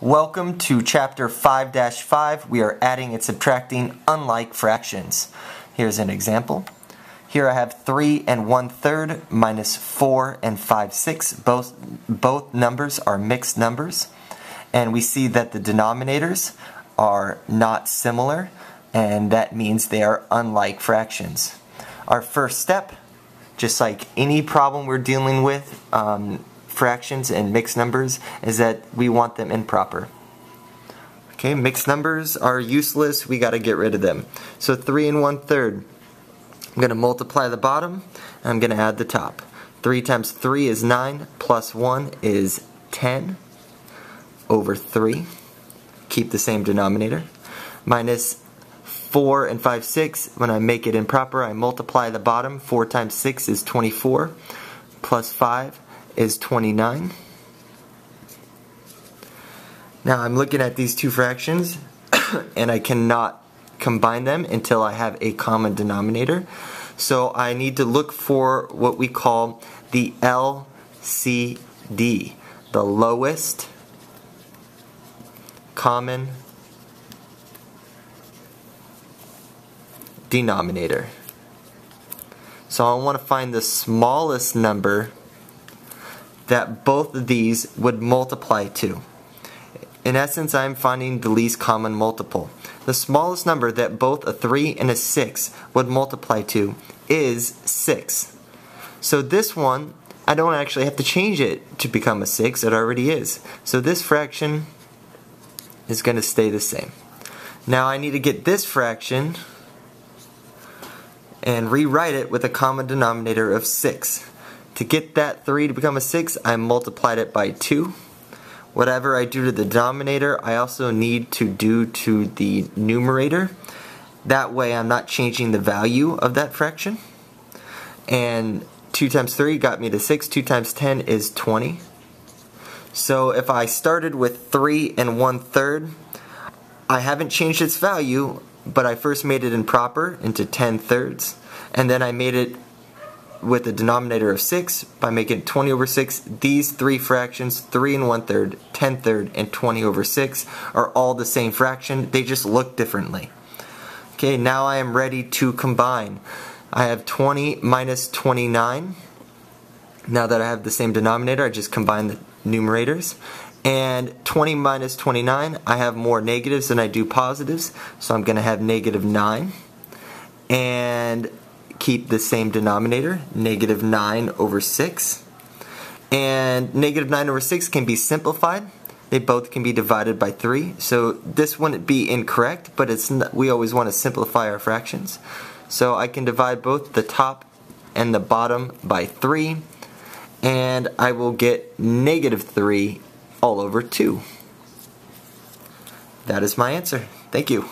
Welcome to Chapter 5-5. We are adding and subtracting unlike fractions. Here's an example. Here I have 3 1/3 minus 4 5/6. Both numbers are mixed numbers. And we see that the denominators are not similar, and that means they are unlike fractions. Our first step, just like any problem we're dealing with, fractions and mixed numbers, is that we want them improper. Okay, mixed numbers are useless, we got to get rid of them. So 3 1/3, I'm going to multiply the bottom, and I'm going to add the top. 3 times 3 is 9, plus 1 is 10 over 3. Keep the same denominator. Minus 4 5/6, when I make it improper, I multiply the bottom. 4 times 6 is 24, plus 5 is 29. Now I'm looking at these two fractions and I cannot combine them until I have a common denominator. So I need to look for what we call the LCD, the lowest common denominator. So I want to find the smallest number that both of these would multiply to. In essence, I'm finding the least common multiple. The smallest number that both a 3 and a 6 would multiply to is 6. So this one, I don't actually have to change it to become a 6, it already is. So this fraction is going to stay the same. Now I need to get this fraction and rewrite it with a common denominator of 6. To get that 3 to become a 6, I multiplied it by 2. Whatever I do to the denominator, I also need to do to the numerator. That way I'm not changing the value of that fraction. And 2 times 3 got me to 6. 2 times 10 is 20. So if I started with 3 1/3, I haven't changed its value, but I first made it improper into 10/3. And then I made it with a denominator of 6 by making 20 over 6. These three fractions, 3 1/3, 10/3, and 20 over 6, are all the same fraction. They just look differently. Okay, now I am ready to combine. I have 20 minus 29. Now that I have the same denominator, I just combine the numerators. And 20 minus 29, I have more negatives than I do positives, so I'm going to have negative 9. And keep the same denominator, negative 9 over 6. And negative 9 over 6 can be simplified. They both can be divided by 3. So this wouldn't be incorrect, but we always want to simplify our fractions. So I can divide both the top and the bottom by 3. And I will get negative 3 all over 2. That is my answer. Thank you.